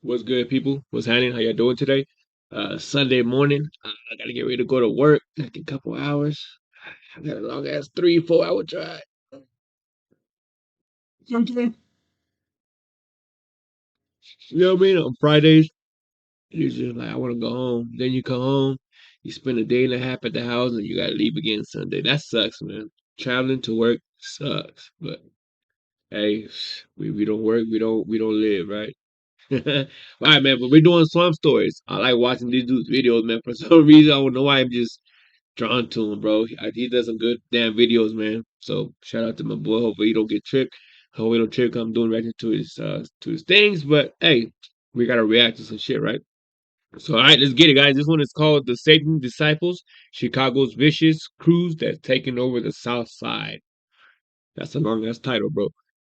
What's good, people? What's happening? How y'all doing today? Sunday morning. I gotta get ready to go to work in a couple hours. I got a long ass 3, 4 hour drive. Sometimes, you know what I mean? On Fridays, you're just like, I want to go home. Then you come home, you spend a day and a half at the house, and you gotta leave again Sunday. That sucks, man. Traveling to work sucks, but hey, we don't work, we don't live, right? All right, man. But we're doing swamp stories. I like watching these dudes' videos, man. For some reason, I don't know why I'm just drawn to him, bro. He does some good damn videos, man. So shout out to my boy. Hopefully he don't get tricked. Hope he don't trick. I'm doing reaction to his things. But hey, we gotta react to some shit, right? So all right, let's get it, guys. This one is called "The Satan Disciples: Chicago's Vicious Cruise That's Taken Over the South Side." That's a long ass title, bro.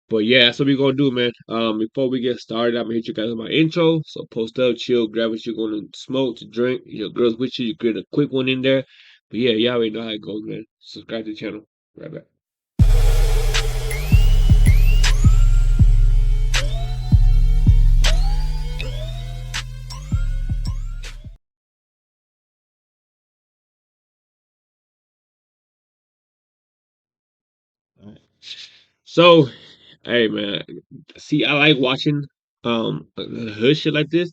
But yeah, that's what we gonna do, man. Before we get started, I'm gonna hit you guys with my intro. So post up, chill, grab what you're gonna smoke to drink. Your girls with you, you get a quick one in there. But yeah, y'all already know how it goes, man. Subscribe to the channel. Right back. All right. So, hey man, see, I like watching the hood shit like this.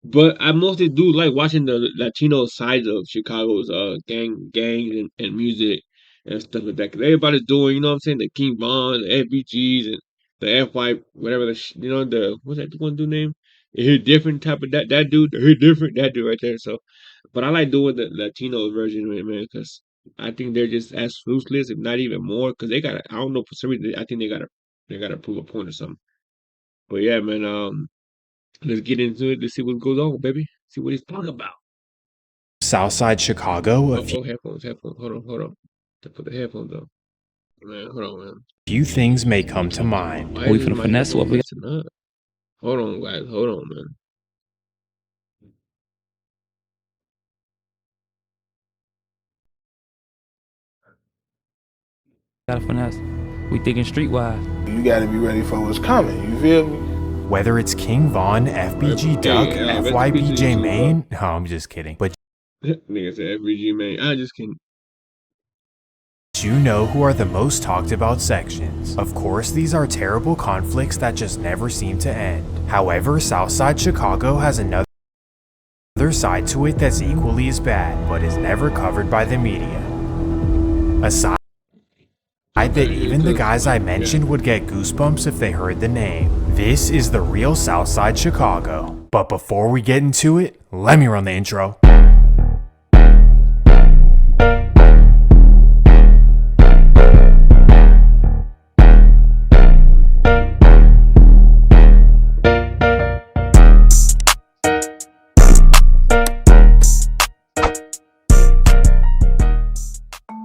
But I mostly do like watching the Latino sides of Chicago's gangs and music and stuff like that. 'Cause everybody's doing, you know what I'm saying, the King Von, the FBGs, and the FY, whatever the what's that one dude name? The Hood Different type of that dude, the Hood Different, that dude right there. So, but I like doing the Latino version of it, man, because I think they're just as ruthless, if not even more, because they got, I don't know, for some reason, I think they gotta prove a point or something. But yeah, man, let's get into it. Let's see what goes on, baby. See what he's talking about. Southside Chicago, Headphones. Hold on. To put the headphones on. Man, hold on, man. few things may come to mind. Why is my headphones messing up? Hold on, guys. Hold on, man. Gotta finesse. We thinking streetwise. You gotta be ready for what's coming. You feel me? Whether it's King Von, FBG Duck, FYBJ Main, no, I'm just kidding. But Nigga said FBG, man. I just can't. you know who are the most talked about sections. Of course, these are terrible conflicts that just never seem to end. However, Southside Chicago has another side to it that's equally as bad, but is never covered by the media. A side that even the guys I mentioned would get goosebumps if they heard the name. This is the real Southside Chicago. But before we get into it, let me run the intro.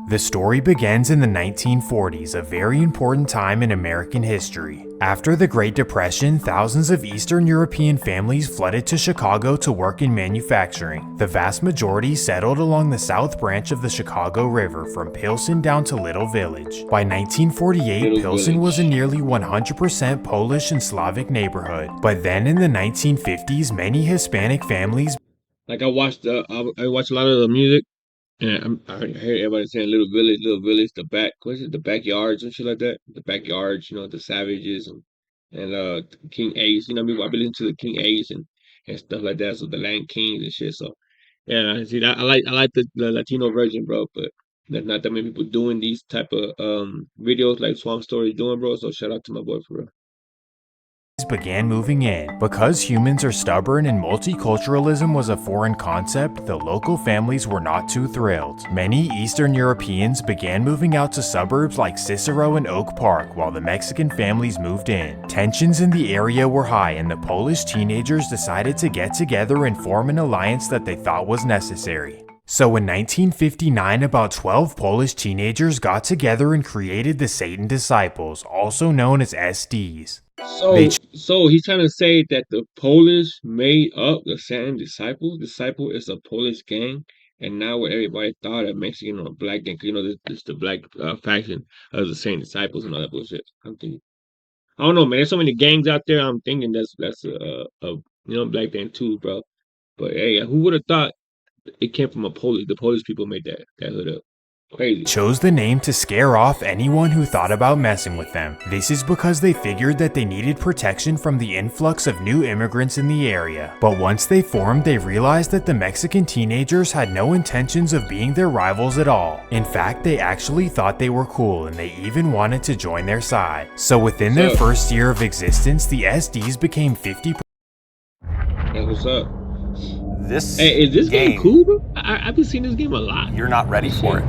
The story begins in the 1940s, a very important time in American history. After the Great Depression, thousands of Eastern European families flooded to Chicago to work in manufacturing. The vast majority settled along the south branch of the Chicago River from Pilsen down to Little Village. By 1948, Pilsen was a nearly 100% Polish and Slavic neighborhood. But then in the 1950s, many Hispanic families Like I watched I watched a lot of the music. And I hear everybody saying Little Village, what's it, the backyards and shit like that. The backyards, the Savages and King Ace. You know what I mean? I've been listening to the King Ace and stuff like that. So the Land Kings and shit. So yeah, I see that. I like the Latino version, bro. But there's not that many people doing these type of videos like Swamp Story doing, bro. So shout out to my boy for real. began moving in. Because humans are stubborn and multiculturalism was a foreign concept, the local families were not too thrilled. Many Eastern Europeans began moving out to suburbs like Cicero and Oak Park while the Mexican families moved in. Tensions in the area were high and the Polish teenagers decided to get together and form an alliance that they thought was necessary. So in 1959, about 12 Polish teenagers got together and created the Satan Disciples, also known as SDs. So he's trying to say that the Polish made up the Satan Disciples. Disciple is a Polish gang, and now what everybody thought a Mexican or a black gang, 'cause this the black faction of the Satan Disciples and all that bullshit. I'm thinking, I don't know, man. There's so many gangs out there. I'm thinking that's a You know, black then too, bro. But hey, who would have thought it came from a police? The police people made that hood up. Crazy. Chose the name to scare off anyone who thought about messing with them. This is because they figured that they needed protection from the influx of new immigrants in the area. But once they formed, they realized that the Mexican teenagers had no intentions of being their rivals at all. In fact, they actually thought they were cool and they even wanted to join their side. So within their first year of existence, the SDs became 50%. Hey, what's up? Hey, is this game cool, bro? I've been seeing this game a lot. You're not ready for it.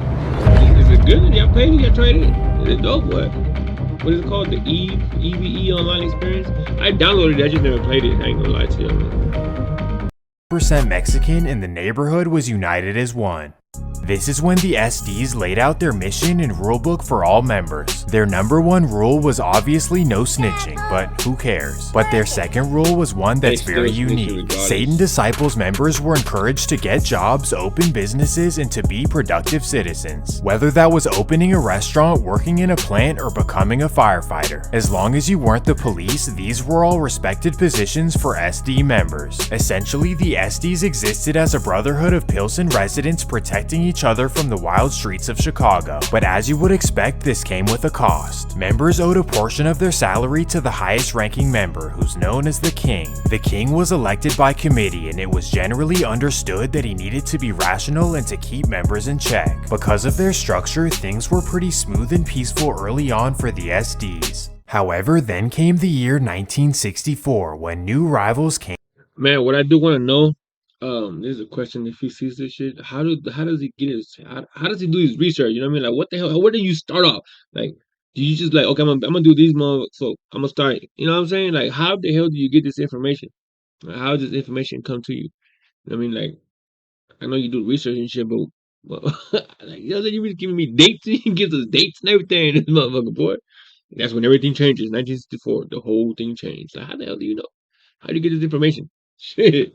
Is it good? Y'all played it? Y'all tried it? Is it dope? What is it called? The EVE online experience? I downloaded it. I just never played it. I ain't gonna lie to you, man. Mexican and the neighborhood was united as one. This is when the SDs laid out their mission and rulebook for all members. Their number one rule was obviously no snitching, but who cares? But their second rule was one that's very unique. Satan Disciples members were encouraged to get jobs, open businesses, and to be productive citizens. Whether that was opening a restaurant, working in a plant, or becoming a firefighter. As long as you weren't the police, these were all respected positions for SD members. Essentially, the SDs existed as a brotherhood of Pilsen residents protecting each other from the wild streets of Chicago. But as you would expect, this came with a cost. Members owed a portion of their salary to the highest ranking member, who's known as the King. The King was elected by committee, and it was generally understood that he needed to be rational and to keep members in check. Because of their structure, things were pretty smooth and peaceful early on for the SDs. However, then came the year 1964, when new rivals came. Man, what I do want to know, there's a question if he sees this shit. How does he get his? How does he do his research? You know what I mean? Like, what the hell? Where do you start off? Like, do you just like, okay, I'm gonna do these more, so I'm gonna start. You know what I'm saying? Like, how the hell do you get this information? Like, how does this information come to you? You know what I mean? Like, I know you do research and shit, but like, you know, you be giving me dates. You give us dates and everything. This motherfucker, boy. That's when everything changes. 1964, the whole thing changed. Like, how the hell do you know? How do you get this information? Shit.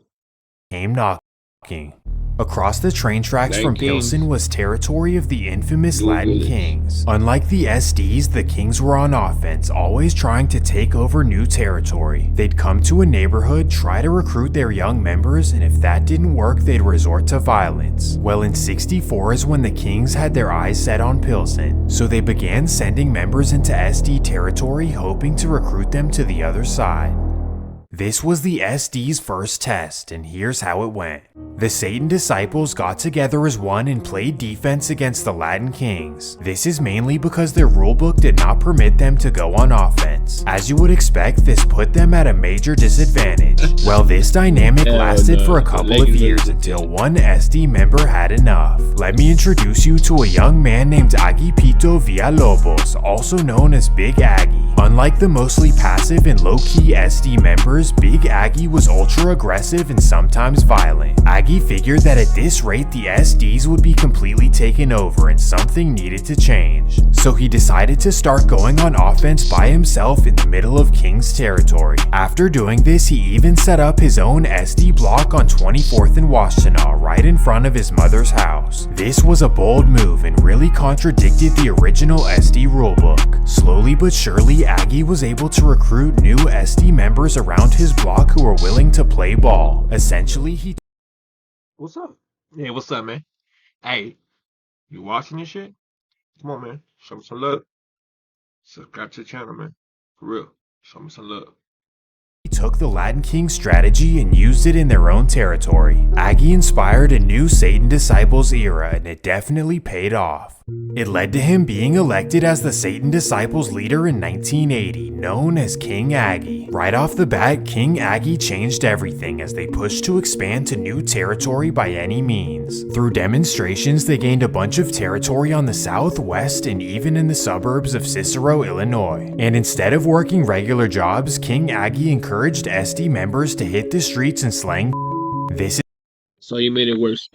Came knocking. Across the train tracks from Pilsen was territory of the infamous Latin Kings. Unlike the SDs, the Kings were on offense, always trying to take over new territory. They'd come to a neighborhood, try to recruit their young members, and if that didn't work, they'd resort to violence. Well, in 64 is when the Kings had their eyes set on Pilsen, so they began sending members into SD territory, hoping to recruit them to the other side. This was the SD's first test, and here's how it went. The Satan Disciples got together as one and played defense against the Latin Kings. This is mainly because their rulebook did not permit them to go on offense. As you would expect, this put them at a major disadvantage. Well, this dynamic lasted for a couple of years until one SD member had enough. Let me introduce you to a young man named Agipito Villalobos, also known as Big Aggie. Unlike the mostly passive and low-key SD members, Big Aggie was ultra-aggressive and sometimes violent. Aggie figured that at this rate, the SDs would be completely taken over and something needed to change. So he decided to start going on offense by himself in the middle of King's territory. After doing this, he even set up his own SD block on 24th and Washtenaw, right in front of his mother's house. This was a bold move and really contradicted the original SD rulebook. Slowly but surely, Aggie was able to recruit new SD members around his block who were willing to play ball. Essentially, he... What's up? Hey, what's up, man? Hey, you watching this shit? Come on, man. Show me some love. Subscribe to the channel, man. For real. Show me some love. took the Latin King strategy and used it in their own territory. Aggie inspired a new Satan Disciples era, and it definitely paid off. It led to him being elected as the Satan Disciples leader in 1980, known as King Aggie. Right off the bat, King Aggie changed everything as they pushed to expand to new territory by any means. Through demonstrations, they gained a bunch of territory on the south, west, and even in the suburbs of Cicero, Illinois. And instead of working regular jobs, King Aggie encouraged SD members to hit the streets and slang. So you made it worse.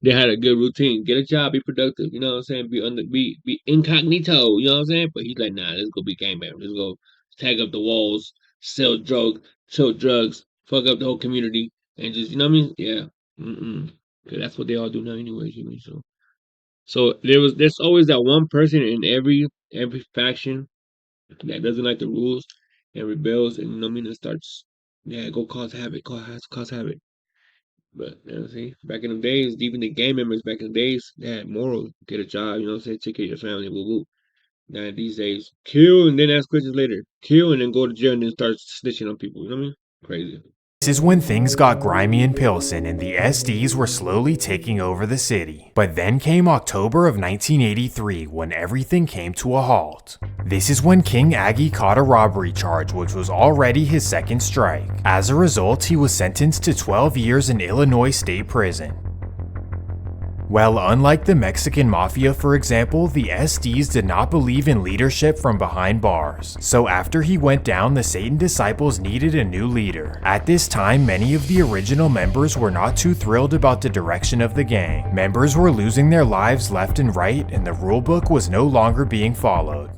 They had a good routine. Get a job, be productive. You know what I'm saying? Be incognito. You know what I'm saying? But he's like, nah, let's go be gangbang. Let's go tag up the walls, sell drugs, fuck up the whole community, and just, you know what I mean? Yeah. 'Cause that's what they all do now, anyways. You mean so there's always that one person in every faction that doesn't like the rules and rebels, and you know what I mean, and starts Yeah, go cause havoc, cause havoc. But you know what I'm saying? Back in the days, even the gang members back in the days, they had morals. Get a job, you know what I'm saying? Take care of your family, woo woo. Now these days, kill and then ask questions later. Kill and then go to jail and then start snitching on people. You know what I mean? Crazy. This is when things got grimy in Pilsen and the SDs were slowly taking over the city. But then came October of 1983 when everything came to a halt. This is when King Aggie caught a robbery charge, which was already his second strike. As a result, he was sentenced to 12 years in Illinois State Prison. Well, unlike the Mexican Mafia, for example, the SDs did not believe in leadership from behind bars. So after he went down, the Satan Disciples needed a new leader. At this time, many of the original members were not too thrilled about the direction of the gang. Members were losing their lives left and right, and the rulebook was no longer being followed.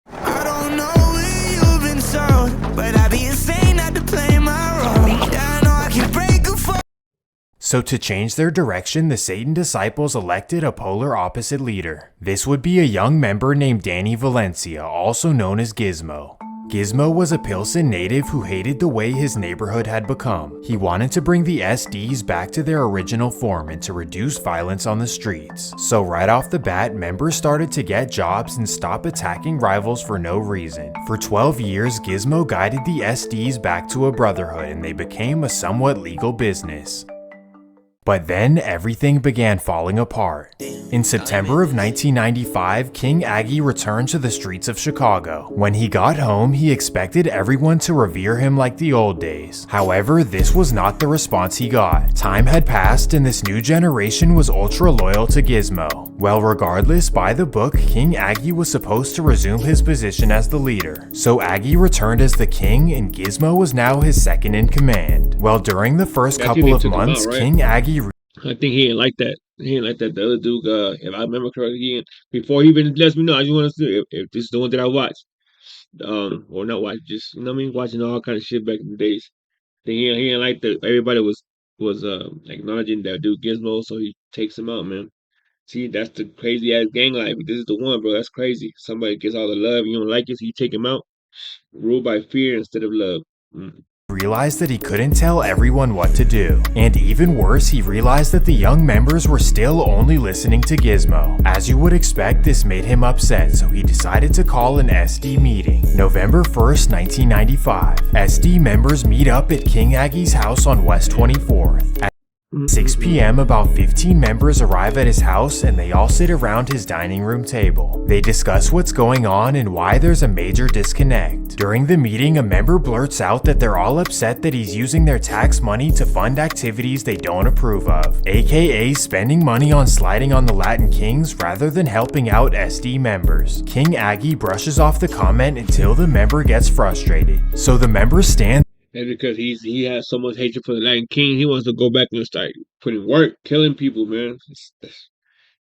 I don't know where you've been sold, but I'd be insane not to play my role. Yeah, I know I can break a fall. So to change their direction, the Satan Disciples elected a polar opposite leader. This would be a young member named Danny Valencia, also known as Gizmo. Gizmo was a Pilsen native who hated the way his neighborhood had become. He wanted to bring the SDs back to their original form and to reduce violence on the streets. So right off the bat, members started to get jobs and stop attacking rivals for no reason. For 12 years, Gizmo guided the SDs back to a brotherhood and they became a somewhat legal business. But then everything began falling apart. In September of 1995, King Aggie returned to the streets of Chicago. When he got home, he expected everyone to revere him like the old days. However, this was not the response he got. Time had passed and this new generation was ultra loyal to Gizmo. Well, regardless, by the book, King Aggie was supposed to resume his position as the leader. So Aggie returned as the king and Gizmo was now his second in command. Well, during the first couple of months, King Aggie I think he ain't like that. He ain't like that. The other dude, if I remember correctly, before he even lets me know, I just want to see if this is the one that I watched, or not watch, just you know what I mean, watching all kind of shit back in the days. Then he ain't like that. Everybody was acknowledging that dude Gizmo, so he takes him out, man. See, that's the crazy ass gang life. This is the one, bro. That's crazy. Somebody gets all the love, you don't like it, so you take him out. Ruled by fear instead of love. realized that he couldn't tell everyone what to do. And even worse, he realized that the young members were still only listening to Gizmo. As you would expect, this made him upset, so he decided to call an SD meeting. November 1st, 1995. SD members meet up at King Aggie's house on West 24th. At 6 p.m., about 15 members arrive at his house and they all sit around his dining room table. They discuss what's going on and why there's a major disconnect. During the meeting, a member blurts out that they're all upset that he's using their tax money to fund activities they don't approve of, aka spending money on sliding on the Latin Kings rather than helping out SD members. King Aggie brushes off the comment until the member gets frustrated. So the members stand. And because he has so much hatred for the Latin King, he wants to go back and start putting work, killing people, man.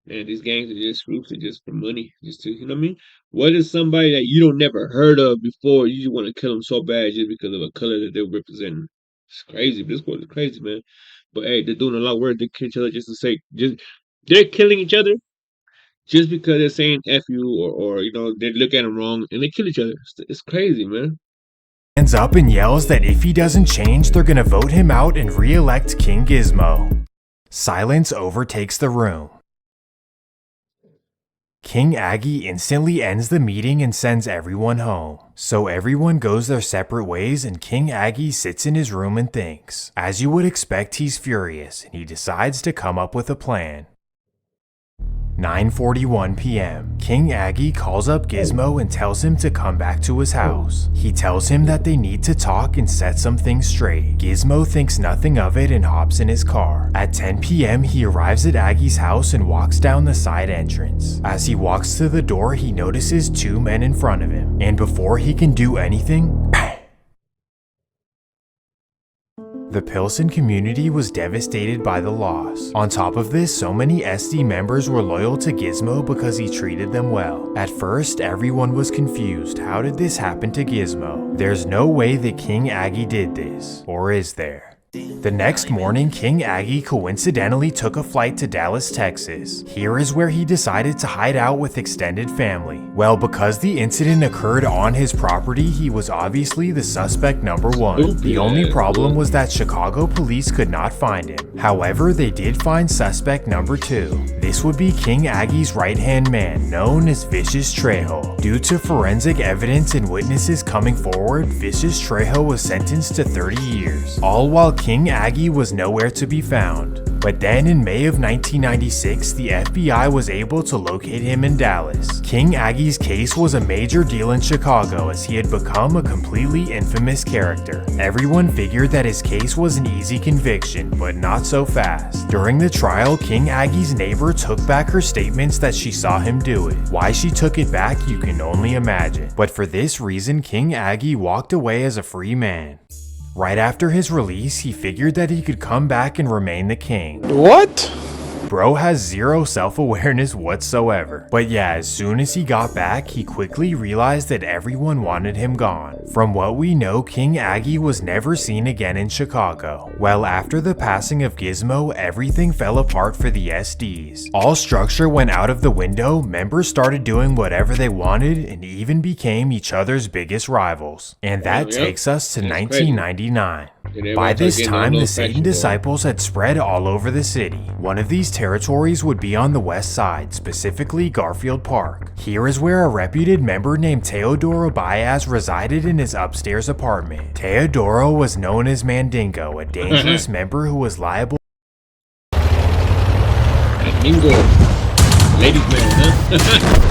Man, these gangs are just groups are just for money, just to, you know what I mean? What is somebody that you don't never heard of before? You just want to kill them so bad just because of a color that they're representing? It's crazy. This world is crazy, man. But hey, they're doing a lot of work to kill each other just to say, they're killing each other just because they're saying F you or you know, they look at them wrong and they kill each other. It's crazy, man. Stands up and yells that if he doesn't change, they're gonna vote him out and re-elect King Gizmo. Silence overtakes the room. King Aggie instantly ends the meeting and sends everyone home. So everyone goes their separate ways and King Aggie sits in his room and thinks. As you would expect, he's furious and he decides to come up with a plan. 9:41 p.m. King Aggie calls up Gizmo and tells him to come back to his house. He tells him that they need to talk and set some things straight. Gizmo thinks nothing of it and hops in his car. At 10 p.m. he arrives at Aggie's house and walks down the side entrance. As he walks to the door, he notices two men in front of him. And before he can do anything, the Pilsen community was devastated by the loss. On top of this, so many SD members were loyal to Gizmo because he treated them well. At first, everyone was confused. How did this happen to Gizmo? There's no way that King Aggie did this. Or is there? The next morning, King Aggie coincidentally took a flight to Dallas, Texas. Here is where he decided to hide out with extended family. Well, because the incident occurred on his property, he was obviously the suspect number one. The only problem was that Chicago police could not find him. However, they did find suspect number two. This would be King Aggie's right-hand man, known as Vicious Trejo. Due to forensic evidence and witnesses coming forward, Vicious Trejo was sentenced to 30 years, all while King Aggie was nowhere to be found. But then in May of 1996, the FBI was able to locate him in Dallas. King Aggie's case was a major deal in Chicago as he had become a completely infamous character. Everyone figured that his case was an easy conviction, but not so fast. During the trial, King Aggie's neighbor took back her statements that she saw him do it. Why she took it back, you can only imagine. But for this reason, King Aggie walked away as a free man. Right after his release, he figured that he could come back and remain the king. What? Bro has zero self-awareness whatsoever. But yeah, as soon as he got back, he quickly realized that everyone wanted him gone. From what we know, King Aggie was never seen again in Chicago. Well, after the passing of Gizmo, everything fell apart for the SDs. All structure went out of the window, members started doing whatever they wanted, and even became each other's biggest rivals. And that takes us to 1999. By this time, the Satan disciples had spread all over the city. One of these territories would be on the west side, specifically Garfield Park. Here is where a reputed member named Teodoro Baez resided in his upstairs apartment. Teodoro was known as Mandingo, a dangerous member who was liable Mandingo. Ladies man, huh?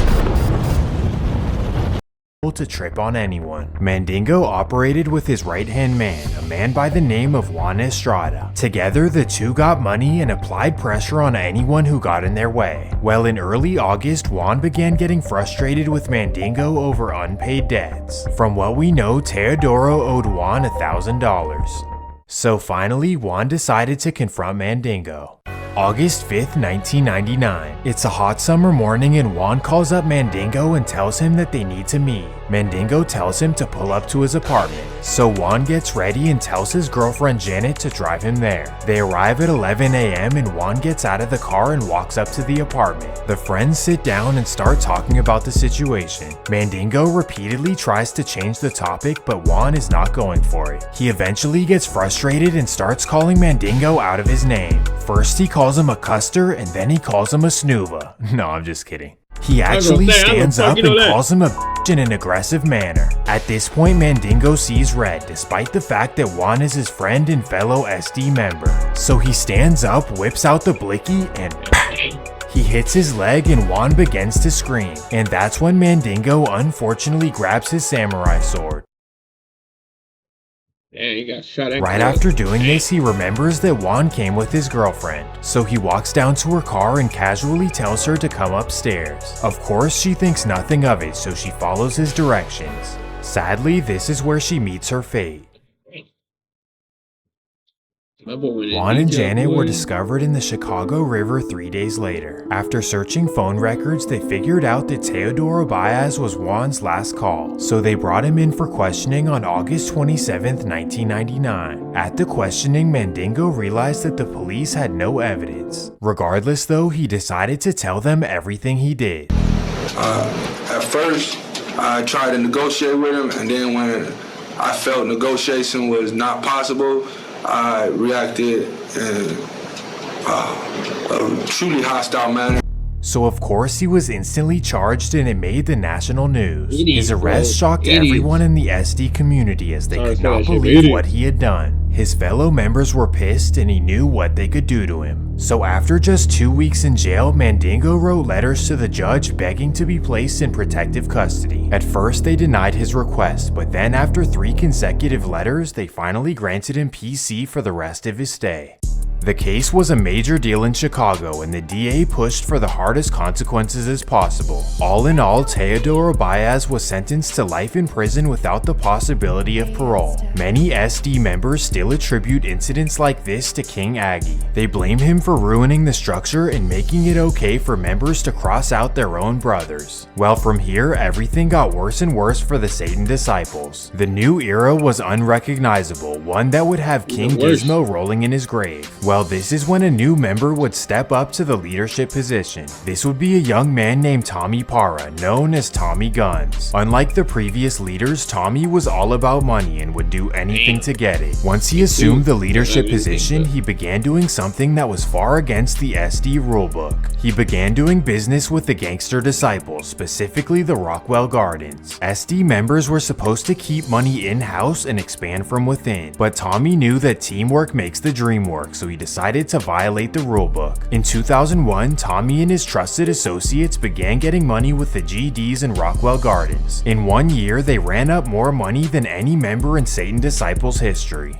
to trip on anyone. Mandingo operated with his right-hand man, a man by the name of Juan Estrada. Together, the two got money and applied pressure on anyone who got in their way. Well, in early August, Juan began getting frustrated with Mandingo over unpaid debts. From what we know, Teodoro owed Juan $1,000. So finally, Juan decided to confront Mandingo. August 5th, 1999. It's a hot summer morning and Juan calls up Mandingo and tells him that they need to meet. Mandingo tells him to pull up to his apartment. So Juan gets ready and tells his girlfriend Janet to drive him there. They arrive at 11 a.m. and Juan gets out of the car and walks up to the apartment. The friends sit down and start talking about the situation. Mandingo repeatedly tries to change the topic, but Juan is not going for it. He eventually gets frustrated and starts calling Mandingo out of his name. First he calls him a custer and then he calls him a snoover. No, I'm just kidding. He actually stands up and calls him a bitch in an aggressive manner. At this point, Mandingo sees red, despite the fact that Juan is his friend and fellow SD member. So he stands up, whips out the blicky, and he hits his leg and Juan begins to scream. And that's when Mandingo unfortunately grabs his samurai sword. Damn, he got shot at. Right after doing this, he remembers that Juan came with his girlfriend. So he walks down to her car and casually tells her to come upstairs. Of course, she thinks nothing of it, so she follows his directions. Sadly, this is where she meets her fate. Juan and Janet were discovered in the Chicago River 3 days later. After searching phone records, they figured out that Teodoro Baez was Juan's last call, so they brought him in for questioning on August 27th, 1999. At the questioning, Mandingo realized that the police had no evidence. Regardless though, he decided to tell them everything he did. At first, I tried to negotiate with him, and then when I felt negotiation was not possible, I reacted in a truly hostile manner. So of course he was instantly charged and it made the national news. His arrest shocked everyone in the SD community as they could not believe what he had done. His fellow members were pissed and he knew what they could do to him. So after just 2 weeks in jail, Mandingo wrote letters to the judge begging to be placed in protective custody. At first they denied his request, but then after 3 consecutive letters, they finally granted him PC for the rest of his stay. The case was a major deal in Chicago, and the DA pushed for the hardest consequences as possible. All in all, Teodoro Baez was sentenced to life in prison without the possibility of parole. Many SD members still attribute incidents like this to King Aggie. They blame him for ruining the structure and making it okay for members to cross out their own brothers. Well, from here, everything got worse and worse for the Satan disciples. The new era was unrecognizable, one that would have King Gizmo rolling in his grave. Well, this is when a new member would step up to the leadership position. This would be a young man named Tommy Parra, known as Tommy Guns. Unlike the previous leaders, Tommy was all about money and would do anything to get it. Once he assumed the leadership position, he began doing something that was far against the SD rulebook. He began doing business with the gangster disciples, specifically the Rockwell Gardens. SD members were supposed to keep money in-house and expand from within, but Tommy knew that teamwork makes the dream work, so he decided to violate the rulebook. In 2001, Tommy and his trusted associates began getting money with the GDs and Rockwell Gardens. In 1 year, they ran up more money than any member in Satan Disciples history.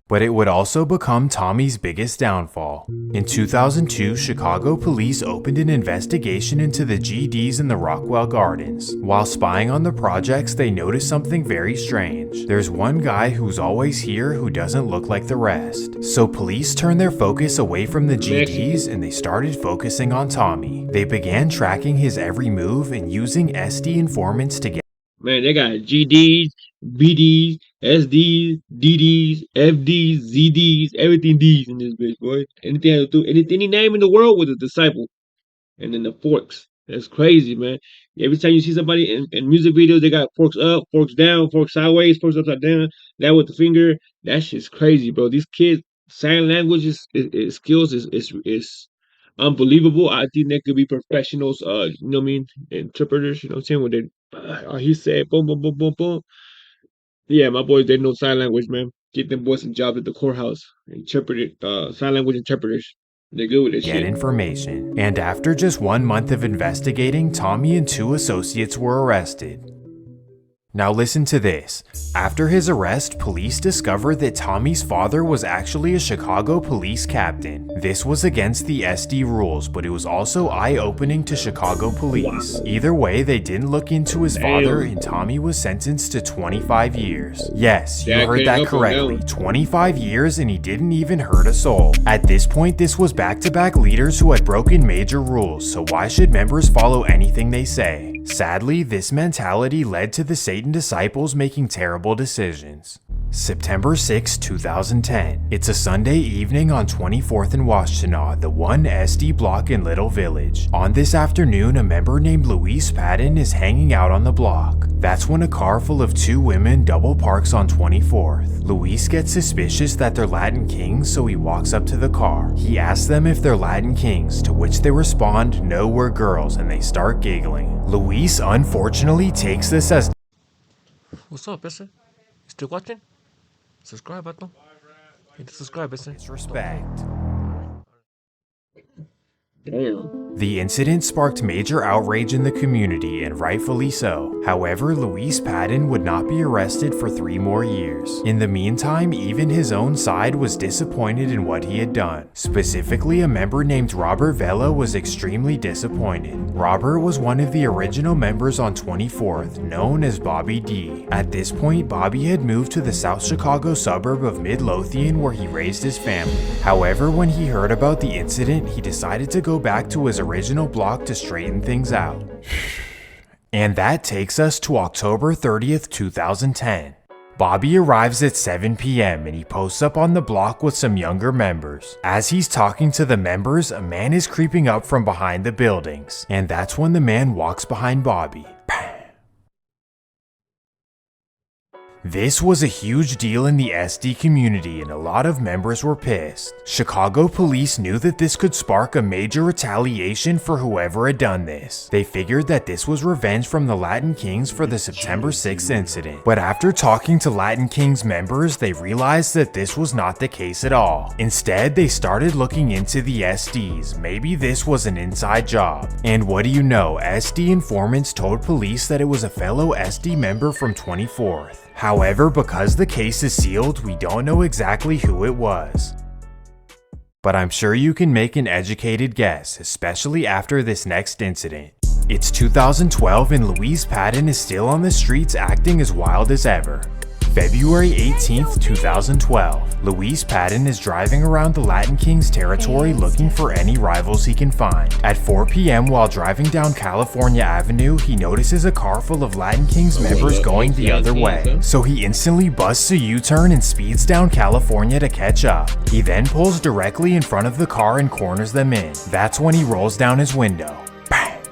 But it would also become Tommy's biggest downfall. In 2002, Chicago police opened an investigation into the GDs in the Rockwell Gardens. While spying on the projects, they noticed something very strange. There's one guy who's always here who doesn't look like the rest. So police turned their focus away from the GDs and they started focusing on Tommy. They began tracking his every move and using SD informants to get. Man, they got GDs, BDs, SDs, DDs, FDs, ZDs, everything D's in this bitch, boy. Anything to do, any name in the world with a disciple. And then the forks. That's crazy, man. Every time you see somebody in music videos, they got forks up, forks down, forks sideways, forks upside down, that with the finger. That shit's crazy, bro. These kids, sign language skills is unbelievable. I think they could be professionals, you know what I mean? Interpreters, you know what I'm saying? When they, he said, boom, boom, boom, boom, boom. Yeah, my boys, they know sign language, man. Get them boys some jobs at the courthouse. Sign language interpreters. They're good with this get shit. Information. And after just 1 month of investigating, Tommy and 2 associates were arrested. Now listen to this. After his arrest, police discovered that Tommy's father was actually a Chicago police captain. This was against the SD rules, but it was also eye-opening to Chicago police. Either way, they didn't look into his father, and Tommy was sentenced to 25 years. Yes, you heard that correctly. 25 years, and he didn't even hurt a soul. At this point, this was back-to-back leaders who had broken major rules, so why should members follow anything they say? Sadly, this mentality led to the Satan disciples making terrible decisions. September 6, 2010. It's a Sunday evening on 24th and Washtenaw, the 1 SD block in Little Village. On this afternoon, a member named Louise Patton is hanging out on the block. That's when a car full of 2 women double parks on 24th. Luis gets suspicious that they're Latin kings, so he walks up to the car. He asks them if they're Latin kings, to which they respond, "No, we're girls," and they start giggling. Luis unfortunately takes this as What's up, Esse? Still watching? Subscribe, button. Hit the subscribe, Esse. disrespect. Damn. The incident sparked major outrage in the community, and rightfully so. However, Louise Patton would not be arrested for 3 more years. In the meantime, even his own side was disappointed in what he had done. Specifically, a member named Robert Vela was extremely disappointed. Robert was one of the original members on 24th, known as Bobby D. At this point, Bobby had moved to the South Chicago suburb of Midlothian, where he raised his family. However, when he heard about the incident, he decided to go back to his original block to straighten things out. And that takes us to October 30th, 2010. Bobby arrives at 7 p.m. and he posts up on the block with some younger members. As he's talking to the members, a man is creeping up from behind the buildings, and that's when the man walks behind Bobby. This was a huge deal in the SD community, and a lot of members were pissed. Chicago police knew that this could spark a major retaliation for whoever had done this. They figured that this was revenge from the Latin Kings for the September 6th incident. But after talking to Latin Kings members, they realized that this was not the case at all. Instead, they started looking into the SDs. Maybe this was an inside job. And what do you know, SD informants told police that it was a fellow SD member from 24th. However, because the case is sealed, we don't know exactly who it was. but I'm sure you can make an educated guess, especially after this next incident. It's 2012 and Louise Patton is still on the streets acting as wild as ever. February 18th, 2012, Louise Patton is driving around the Latin Kings territory looking for any rivals he can find. At 4 p.m. while driving down California Avenue, he notices a car full of Latin Kings members going the other way. So he instantly busts a U-turn and speeds down California to catch up. He then pulls directly in front of the car and corners them in. That's when he rolls down his window. Bang!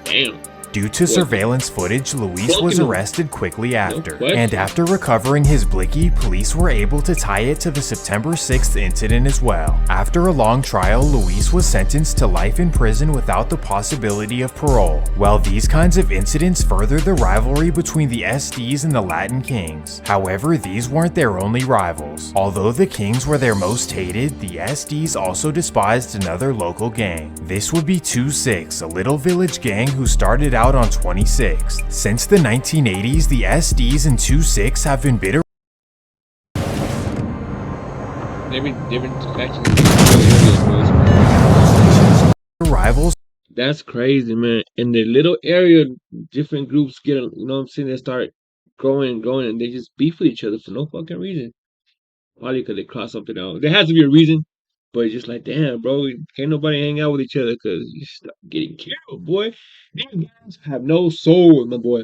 Damn. Due to surveillance footage, Luis was arrested quickly after, No and after recovering his blicky, police were able to tie it to the September 6th incident as well. After a long trial, Luis was sentenced to life in prison without the possibility of parole. While these kinds of incidents further the rivalry between the SDs and the Latin Kings, however, these weren't their only rivals. Although the Kings were their most hated, the SDs also despised another local gang. This would be 2-6, a little village gang who started out on 26th. Since the 1980s, the SDs and 2-6 have been bitter rivals. That's crazy, man. In the little area, different groups get, you know what I'm saying, they start growing, and they just beef with each other for no fucking reason. Probably because they cross something out. There has to be a reason, but it's just like, damn, bro, can't nobody hang out with each other because you start getting killed, boy. These guys have no soul, my boy.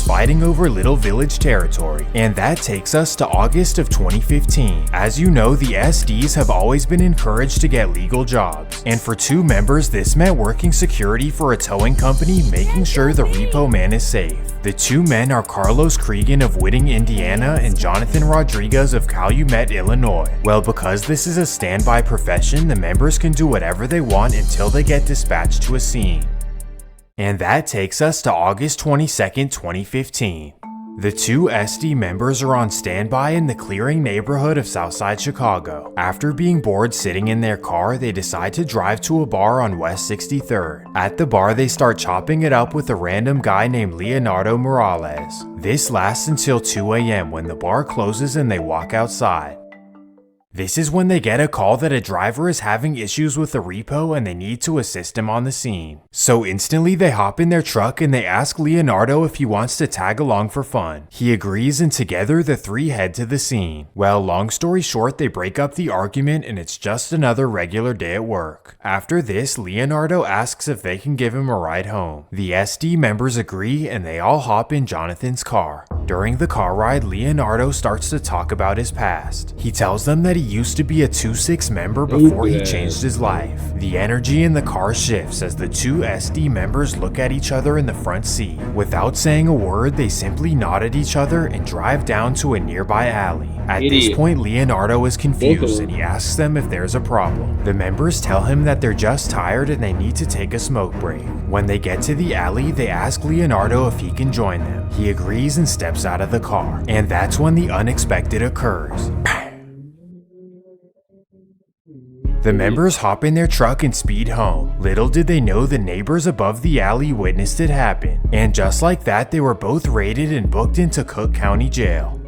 Fighting over little village territory, and that takes us to August of 2015. As you know, the SDs have always been encouraged to get legal jobs, and for two members this meant working security for a towing company, making sure the repo man is safe. The two men are Carlos Cregan of Whitting, Indiana and Jonathan Rodriguez of Calumet, Illinois. Well, because this is a standby profession, the members can do whatever they want until they get dispatched to a scene. And that takes us to August 22nd, 2015. The two SD members are on standby in the Clearing neighborhood of Southside Chicago. After being bored sitting in their car, they decide to drive to a bar on West 63rd. At the bar, they start chopping it up with a random guy named Leonardo Morales. This lasts until 2 a.m. when the bar closes and they walk outside. This is when they get a call that a driver is having issues with the repo and they need to assist him on the scene. So instantly they hop in their truck and they ask Leonardo if he wants to tag along for fun. He agrees and together the three head to the scene. Well, long story short, they break up the argument and it's just another regular day at work. After this, Leonardo asks if they can give him a ride home. The SD members agree and they all hop in Jonathan's car. During the car ride, Leonardo starts to talk about his past. He tells them that he used to be a 2-6 member before he changed his life. The energy in the car shifts as the two SD members look at each other in the front seat. Without saying a word, they simply nod at each other and drive down to a nearby alley. At this point, Leonardo is confused and he asks them if there's a problem. The members tell him that they're just tired and they need to take a smoke break. When they get to the alley, they ask Leonardo if he can join them. He agrees and steps out of the car. And that's when the unexpected occurs. The members hop in their truck and speed home. Little did they know the neighbors above the alley witnessed it happen. And just like that, they were both raided and booked into Cook County Jail.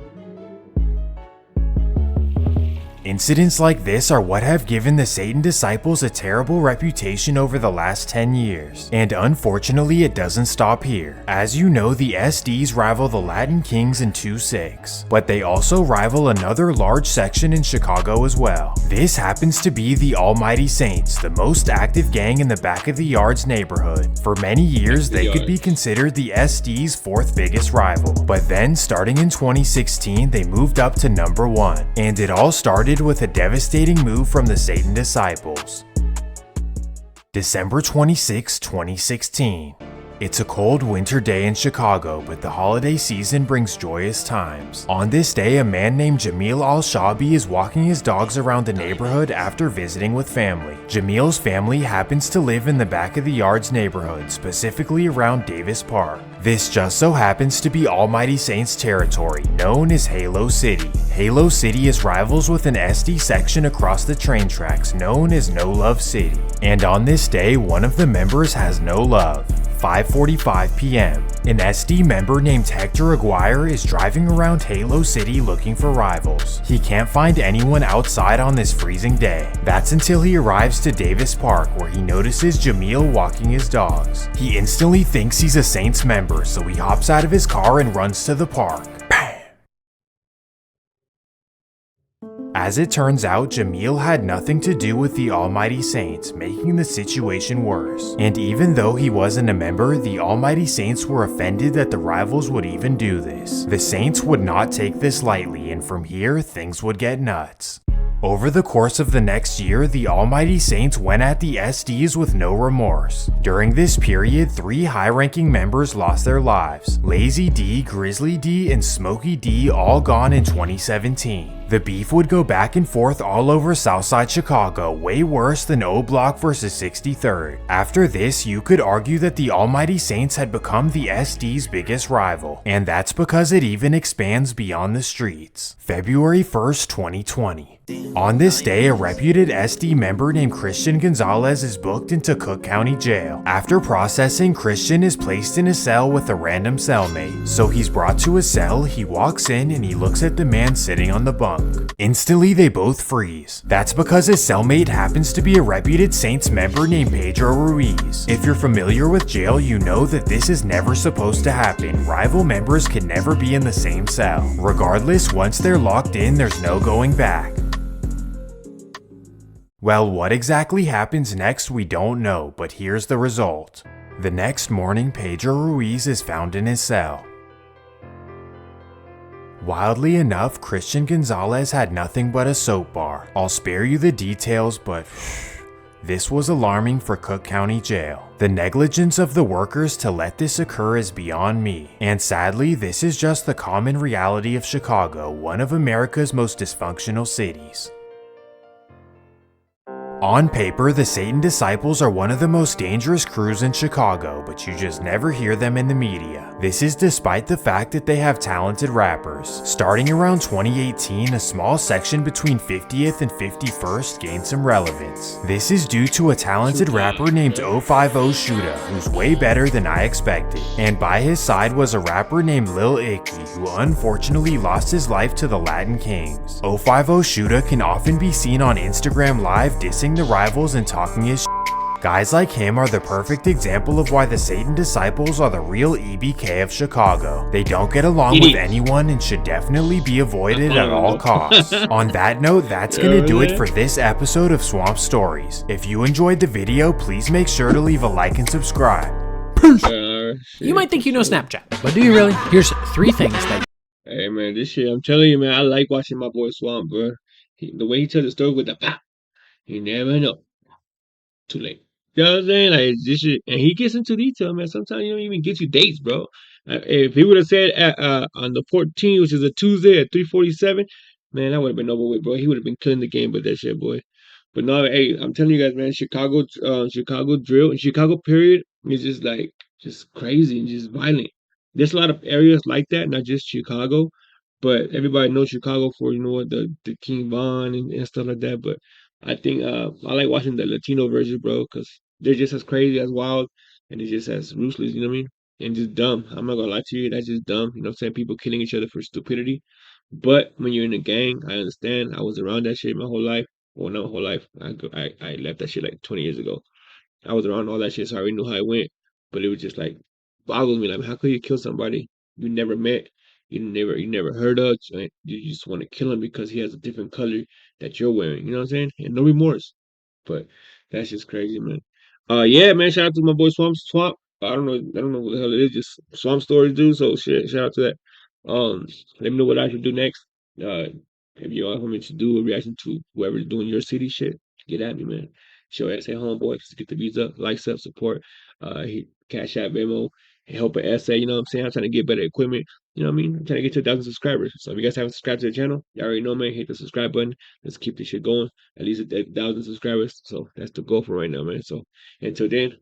Incidents like this are what have given the Satan disciples a terrible reputation over the last 10 years. And unfortunately, it doesn't stop here. As you know, the SDs rival the Latin Kings in 2-6, but they also rival another large section in Chicago as well. This happens to be the Almighty Saints, the most active gang in the back of the yards neighborhood. For many years, they could be considered the SD's fourth biggest rival. But then, starting in 2016, they moved up to number 1. And it all started with a devastating move from the Satan disciples. December 26, 2016. It's a cold winter day in Chicago, but the holiday season brings joyous times. On this day, a man named Jamil Al-Shabi is walking his dogs around the neighborhood after visiting with family. Jamil's family happens to live in the back of the yards neighborhood, specifically around Davis Park. This just so happens to be Almighty Saints territory, known as Halo City. Halo City is rivals with an SD section across the train tracks known as No Love City. And on this day, one of the members has no love. 5:45 p.m. An SD member named Hector Aguirre is driving around Halo City looking for rivals. He can't find anyone outside on this freezing day. That's until he arrives to Davis Park, where he notices Jamil walking his dogs. He instantly thinks he's a Saints member, so he hops out of his car and runs to the park. As it turns out, Jamil had nothing to do with the Almighty Saints, making the situation worse. And even though he wasn't a member, the Almighty Saints were offended that the rivals would even do this. The Saints would not take this lightly, and from here, things would get nuts. Over the course of the next year, the Almighty Saints went at the SDs with no remorse. During this period, 3 high-ranking members lost their lives. Lazy D, Grizzly D, and Smokey D all gone in 2017. The beef would go back and forth all over Southside Chicago, way worse than O Block versus 63rd. After this, you could argue that the Almighty Saints had become the SD's biggest rival, and that's because it even expands beyond the streets. February 1st, 2020. On this day, a reputed SD member named Christian Gonzalez is booked into Cook County Jail. After processing, Christian is placed in a cell with a random cellmate. So he's brought to a cell, he walks in, and he looks at the man sitting on the bunk. Instantly, they both freeze. That's because his cellmate happens to be a reputed Saints member named Pedro Ruiz. If you're familiar with jail, you know that this is never supposed to happen. Rival members can never be in the same cell. Regardless, once they're locked in, there's no going back. Well, what exactly happens next we don't know, but here's the result. The next morning, Pedro Ruiz is found in his cell. Wildly enough, Christian Gonzalez had nothing but a soap bar. I'll spare you the details, but this was alarming for Cook County Jail. The negligence of the workers to let this occur is beyond me. And sadly, this is just the common reality of Chicago, one of America's most dysfunctional cities. On paper, the Satan Disciples are one of the most dangerous crews in Chicago, but you just never hear them in the media. This is despite the fact that they have talented rappers. Starting around 2018, a small section between 50th and 51st gained some relevance. This is due to a talented rapper named 050 Shooter, who's way better than I expected. And by his side was a rapper named Lil Icky, who unfortunately lost his life to the Latin Kings. 050 Shooter can often be seen on Instagram Live dissing the rivals and talking his shit. Guys like him are the perfect example of why the Satan Disciples are the real EBK of Chicago. They don't get along with anyone and should definitely be avoided at all costs. On that note, that's gonna do it for this episode of Swamp Stories. If you enjoyed the video, please make sure to leave a like and subscribe. You might think you know Snapchat, but do you really? Here's 3 things that. Hey man, this shit, I'm telling you, man, I like watching my boy Swamp, bro. The way he tells the story with the pop, you never know. Too late. You know what I'm saying? Like, this shit, and he gets into detail, man. Sometimes he don't even get you dates, bro. If he would have said on the 14th, which is a Tuesday at 3:47, man, that would have been over with, bro. He would have been killing the game with that shit, boy. But no, hey, I'm telling you guys, man, Chicago drill and Chicago period is just crazy and just violent. There's a lot of areas like that, not just Chicago, but everybody knows Chicago for, you know what, the King Von and stuff like that. But I think I like watching the Latino version, bro, because they're just as crazy, as wild, and they're just as ruthless, you know what I mean? And just dumb. I'm not gonna lie to you, that's just dumb. You know what I'm saying? People killing each other for stupidity. But when you're in a gang, I understand. I was around that shit my whole life. Well, not my whole life. I left that shit like 20 years ago. I was around all that shit, so I already knew how it went. But it was just like boggles me, like, how could you kill somebody you never met, you never heard of? You just want to kill him because he has a different color that you're wearing. You know what I'm saying? And no remorse. But that's just crazy, man. Yeah, man. Shout out to my boy Swamp. I don't know what the hell it is. Just Swamp Stories, dude. So shit. Shout out to that. Let me know what I should do next. If you all want me to do a reaction to whoever's doing your city shit, get at me, man. Show Esse homeboy, just get the views up, like, sub, support. Cash App, Venmo, help an essay. You know what I'm saying? I'm trying to get better equipment. You know what I mean? I'm trying to get to 1,000 subscribers. So if you guys haven't subscribed to the channel, you already know, man. Hit the subscribe button. Let's keep this shit going. At least 1,000 subscribers. So that's the goal for right now, man. So until then.